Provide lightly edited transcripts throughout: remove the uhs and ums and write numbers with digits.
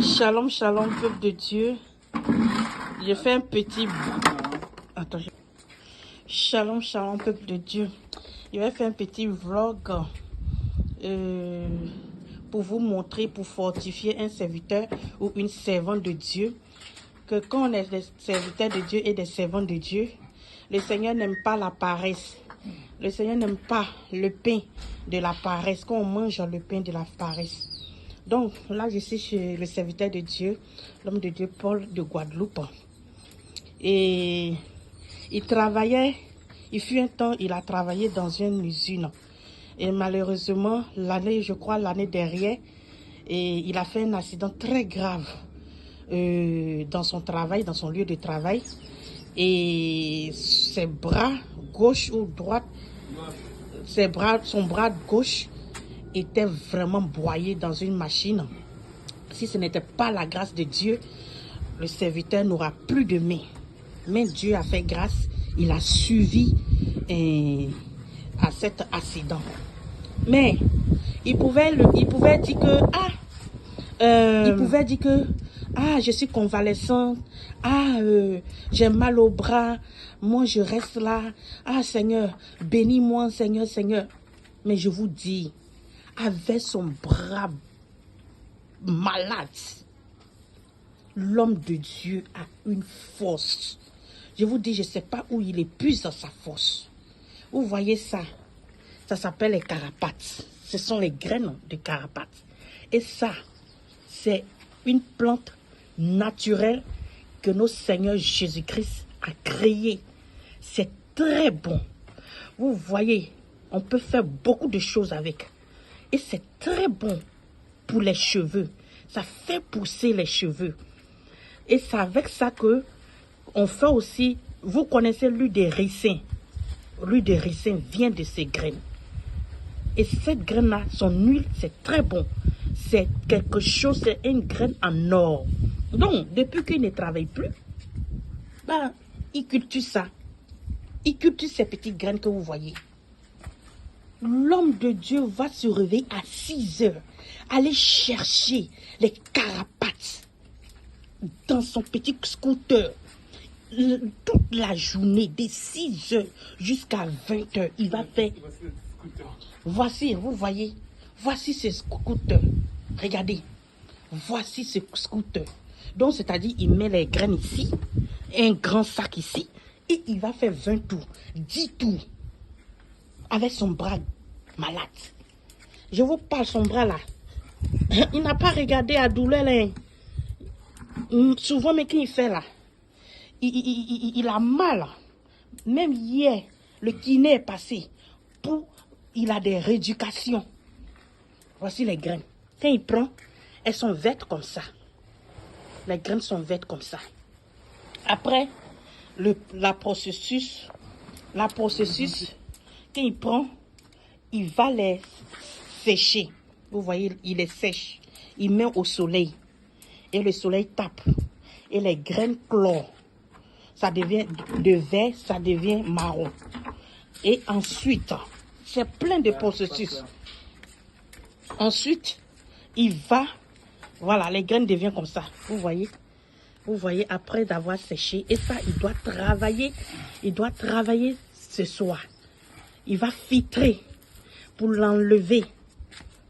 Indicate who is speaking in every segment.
Speaker 1: Shalom, shalom, peuple de Dieu. J'ai fait un petit... Attends. Shalom, shalom, peuple de Dieu. Je vais faire un petit vlog pour vous montrer, pour fortifier un serviteur ou une servante de Dieu. Que quand on est des serviteurs de Dieu et des servantes de Dieu, le Seigneur n'aime pas la paresse. Le Seigneur n'aime pas le pain de la paresse, quand on mange le pain de la paresse. Donc là, je suis chez le serviteur de Dieu, l'homme de Dieu Paul de Guadeloupe. Et il travaillait, il fut un temps, il a travaillé dans une usine. Et malheureusement, l'année, je crois, l'année dernière, et il a fait un accident très grave dans son travail, dans son lieu de travail. Et ses bras gauche ou droite, son bras gauche était vraiment broyé dans une machine. Si ce n'était pas la grâce de Dieu, le serviteur n'aura plus de main. Mais Dieu a fait grâce, il a suivi à cet accident. Mais il pouvait dire que je suis convalescente, j'ai mal au bras, moi je reste là, Seigneur, bénis-moi, Seigneur. Mais je vous dis, avec son bras malade, l'homme de Dieu a une force. Je vous dis, je ne sais pas où il épuise sa force. Vous voyez ça? Ça s'appelle les carapates. Ce sont les graines de carapates. Et ça, c'est une plante naturelle que notre Seigneur Jésus-Christ a créée. C'est très bon. Vous voyez, on peut faire beaucoup de choses avec. Et c'est très bon pour les cheveux. Ça fait pousser les cheveux. Et c'est avec ça que on fait aussi, vous connaissez l'huile de ricin. L'huile de ricin vient de ces graines. Et cette graine-là, son huile, c'est très bon. C'est quelque chose, c'est une graine en or. Donc, depuis qu'il ne travaille plus, il cultive ça. Il cultive ces petites graines que vous voyez. L'homme de Dieu va se réveiller à 6 heures, aller chercher les carapates dans son petit scooter. Toute la journée, de 6 heures jusqu'à 20 heures, il va faire... Voici, vous voyez, voici ce scooter. Regardez, voici ce scooter. Donc, c'est-à-dire, il met les graines ici, un grand sac ici, et il va faire 20 tours, 10 tours. Avec son bras malade. Je vous parle, son bras là. Il n'a pas regardé à douleur là. Souvent, mais quand il fait là, il a mal. Même hier, le kiné est passé. Il a des rééducations. Voici les graines. Quand il prend, elles sont vertes comme ça. Les graines sont vertes comme ça. Après, la processus, quand il prend, il va les sécher. Vous voyez, il les sèche. Il met au soleil. Et le soleil tape. Et les graines clore. Ça devient de vert, ça devient marron. Et ensuite, c'est plein de processus. Ensuite, il va... Voilà, les graines deviennent comme ça. Vous voyez? Vous voyez, après d'avoir séché. Et ça, il doit travailler. Il doit travailler ce soir. Il va filtrer pour l'enlever.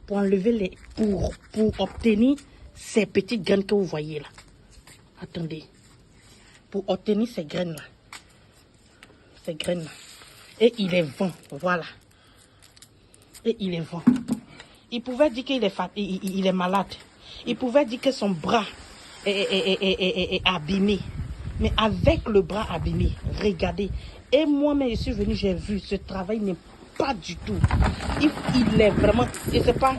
Speaker 1: Pour obtenir ces petites graines que vous voyez là. Attendez. Pour obtenir ces graines-là. Ces graines-là. Et il est vent. Voilà. Et il est vent. Il pouvait dire qu'il est malade. Il pouvait dire que son bras est abîmé. Mais avec le bras abîmé, regardez. Et moi-même, je suis venu, j'ai vu, ce travail n'est pas du tout. Il est vraiment... Et c'est pas...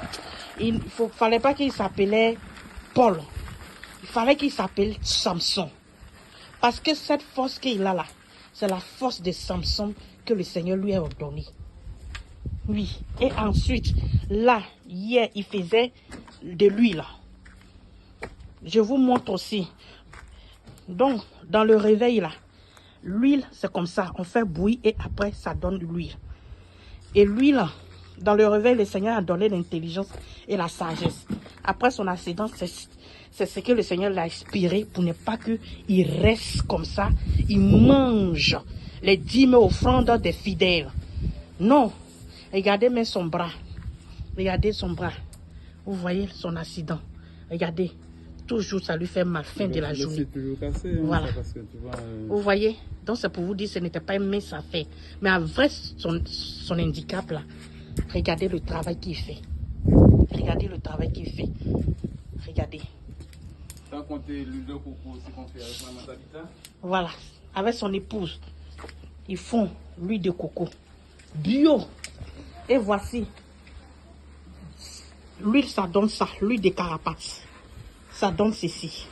Speaker 1: Il fallait pas qu'il s'appelait Paul. Il fallait qu'il s'appelle Samson. Parce que cette force qu'il a là, c'est la force de Samson que le Seigneur lui a ordonnée. Oui. Et ensuite, là, hier, il faisait de l'huile. Je vous montre aussi. Donc, dans le réveil là, l'huile, c'est comme ça. On fait bouillir et après, ça donne l'huile. Et l'huile, Dans le réveil, le Seigneur a donné l'intelligence et la sagesse. Après son accident, c'est ce que le Seigneur l'a inspiré pour ne pas qu'il reste comme ça. Il mange les dîmes offrandes des fidèles. Non. Regardez même son bras. Regardez son bras. Vous voyez son accident. Regardez. Toujours, ça lui fait mal. Fin de la journée.
Speaker 2: Cassé, hein,
Speaker 1: voilà.
Speaker 2: Ça, parce que tu vois,
Speaker 1: Vous voyez. Donc, c'est pour vous dire que ce n'était pas une mince affaire. Mais en vrai, son handicap, là, regardez le travail qu'il fait. Regardez le travail qu'il fait. Regardez.
Speaker 2: Sans compter l'huile de coco aussi qu'on fait avec Maman Tabitha.
Speaker 1: Voilà. Avec son épouse, ils font l'huile de coco. Bio. Et voici. L'huile, ça donne ça. L'huile de carapace. Ça donne ceci.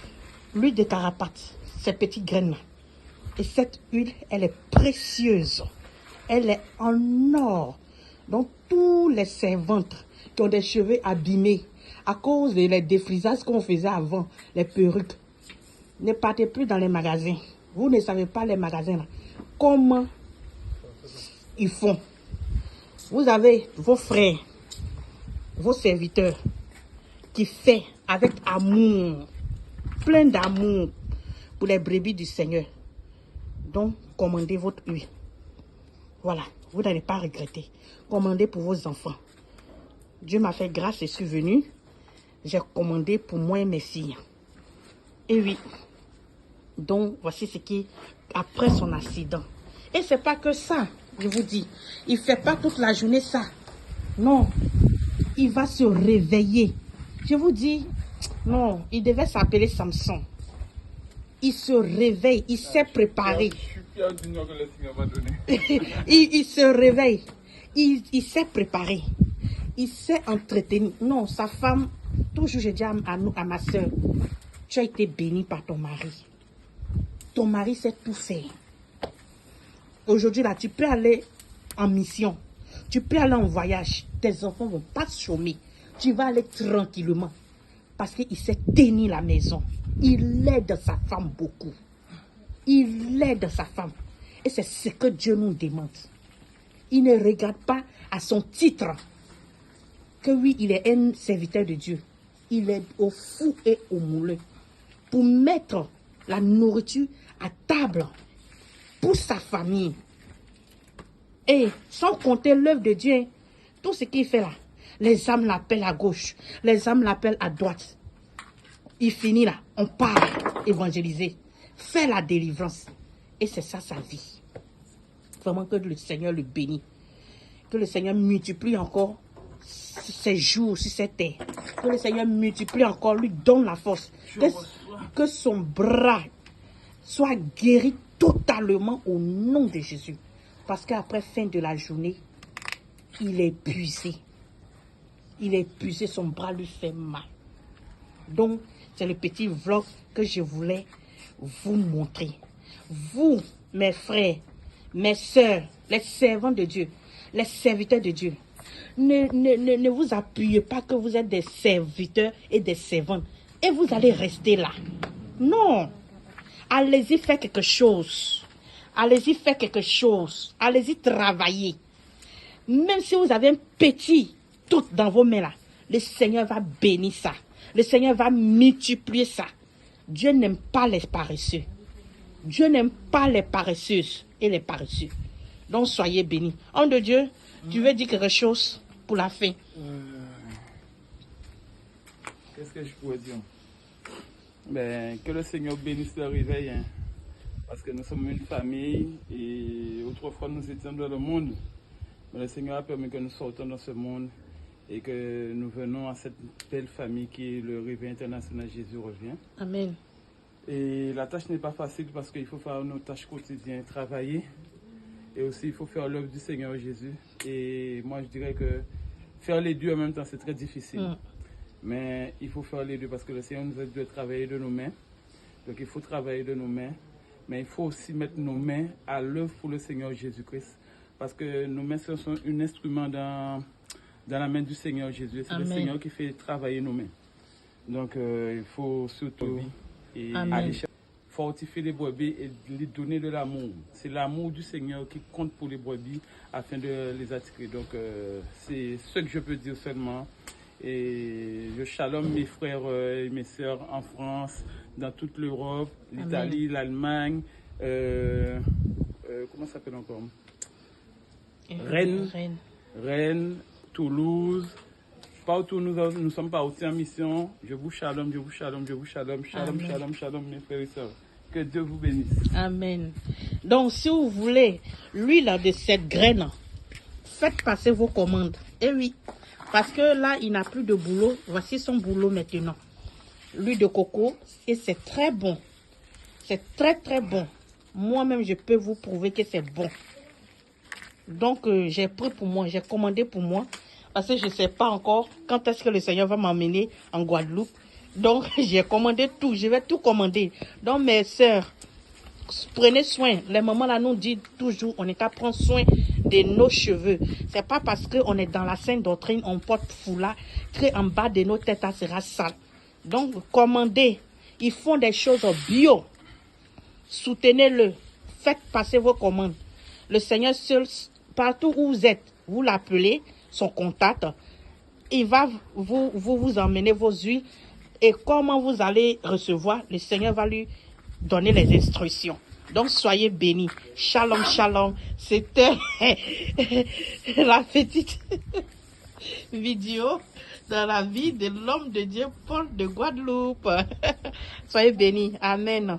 Speaker 1: L'huile de carapace. Ces petites graines-là. Et cette huile, elle est précieuse. Elle est en or. Donc, tous les servantes qui ont des cheveux abîmés à cause des défrisages qu'on faisait avant, les perruques, ne partez plus dans les magasins. Vous ne savez pas les magasins là. Comment ils font. Vous avez vos frères, vos serviteurs qui font avec amour, plein d'amour pour les brebis du Seigneur. Donc, commandez votre huile. Voilà, vous n'allez pas regretter. Commandez pour vos enfants. Dieu m'a fait grâce et suis venu. J'ai commandé pour moi et mes filles. Et oui. Donc, voici ce qui est après son accident. Et c'est pas que ça, je vous dis. Il ne fait pas toute la journée ça. Non. Il va se réveiller. Je vous dis, non, il devait s'appeler Samson. Il se réveille, il s'est préparé.
Speaker 2: Je suis fier du nom que le Seigneur m'a donné.
Speaker 1: il se réveille. Il s'est préparé. Il s'est entretenu. Non, sa femme, toujours je dis à ma soeur, tu as été bénie par ton mari. Ton mari sait tout faire. Aujourd'hui, là, tu peux aller en mission. Tu peux aller en voyage. Tes enfants ne vont pas chômer. Tu vas aller tranquillement. Parce qu'il sait tenir la maison. Il aide sa femme beaucoup. Il aide sa femme. Et c'est ce que Dieu nous demande. Il ne regarde pas à son titre. Que oui, il est un serviteur de Dieu. Il est au fou et au moulin. Pour mettre la nourriture à table. Pour sa famille. Et sans compter l'œuvre de Dieu. Tout ce qu'il fait là. Les âmes l'appellent à gauche. Les âmes l'appellent à droite. Il finit là. On part évangéliser. Faire la délivrance. Et c'est ça sa vie. Vraiment que le Seigneur le bénisse. Que le Seigneur multiplie encore ses jours sur cette terre. Que le Seigneur multiplie encore, lui donne la force. Que son bras soit guéri totalement au nom de Jésus. Parce qu'après fin de la journée, il est épuisé. Il est épuisé, son bras lui fait mal. Donc, c'est le petit vlog que je voulais vous montrer. Vous, mes frères, mes sœurs, les servants de Dieu, les serviteurs de Dieu, ne vous appuyez pas que vous êtes des serviteurs et des servantes. Et vous allez rester là. Non. Allez-y faire quelque chose. Allez-y faire quelque chose. Allez-y travailler. Même si vous avez un petit tout dans vos mains là, le Seigneur va bénir ça. Le Seigneur va multiplier ça. Dieu n'aime pas les paresseux. Dieu n'aime pas les paresseuses et les paresseux. Donc soyez bénis. Homme de Dieu, tu veux dire quelque chose pour la fin?
Speaker 2: Qu'est-ce que je pourrais dire? Ben, que le Seigneur bénisse le réveil. Hein, parce que nous sommes une famille et autrefois nous étions dans le monde. Mais le Seigneur a permis que nous sortions dans ce monde et que nous venons à cette belle famille qui est le réveil international Jésus revient.
Speaker 1: Amen.
Speaker 2: Et la tâche n'est pas facile parce qu'il faut faire nos tâches quotidiennes, travailler. Et aussi, il faut faire l'œuvre du Seigneur Jésus. Et moi, je dirais que faire les deux en même temps, c'est très difficile. Mais il faut faire les deux parce que le Seigneur nous a dit de travailler de nos mains. Donc, il faut travailler de nos mains. Mais il faut aussi mettre nos mains à l'œuvre pour le Seigneur Jésus-Christ. Parce que nos mains sont un instrument dans la main du Seigneur Jésus. C'est le Seigneur qui fait travailler nos mains. Donc, il faut surtout aller chercher. Il fortifier les brebis et lui donner de l'amour. C'est l'amour du Seigneur qui compte pour les brebis afin de les attirer. Donc, c'est ce que je peux dire seulement. Et je shalom mes frères et mes sœurs en France, dans toute l'Europe, l'Italie, l'Allemagne, comment ça s'appelle encore? Rennes, Toulouse. Partout où nous sommes partis en mission. Je vous shalom, je vous shalom, je vous shalom. Shalom, shalom, shalom, mes frères et sœurs. Que Dieu vous bénisse.
Speaker 1: Amen. Donc, si vous voulez l'huile de cette graine, faites passer vos commandes. Et oui, parce que là, il n'a plus de boulot. Voici son boulot maintenant. L'huile de coco, et c'est très bon. C'est très, très bon. Moi-même, je peux vous prouver que c'est bon. Donc, j'ai pris pour moi, j'ai commandé pour moi. Parce que je ne sais pas encore quand est-ce que le Seigneur va m'emmener en Guadeloupe. Donc, j'ai commandé tout. Je vais tout commander. Donc, mes sœurs, prenez soin. Les mamans là nous disent toujours, on est qu'à prendre soin de nos cheveux. C'est pas parce qu'on est dans la sainte doctrine, on porte foulard, qu'en bas de nos têtes, ça sera sale. Donc, commandez. Ils font des choses bio. Soutenez-le. Faites passer vos commandes. Le Seigneur seul, partout où vous êtes, vous l'appelez, son contact. Il va vous emmener vos huiles. Et comment vous allez recevoir, le Seigneur va lui donner les instructions. Donc, soyez bénis. Shalom, shalom. C'était la petite vidéo dans la vie de l'homme de Dieu, Paul de Guadeloupe. Soyez bénis. Amen.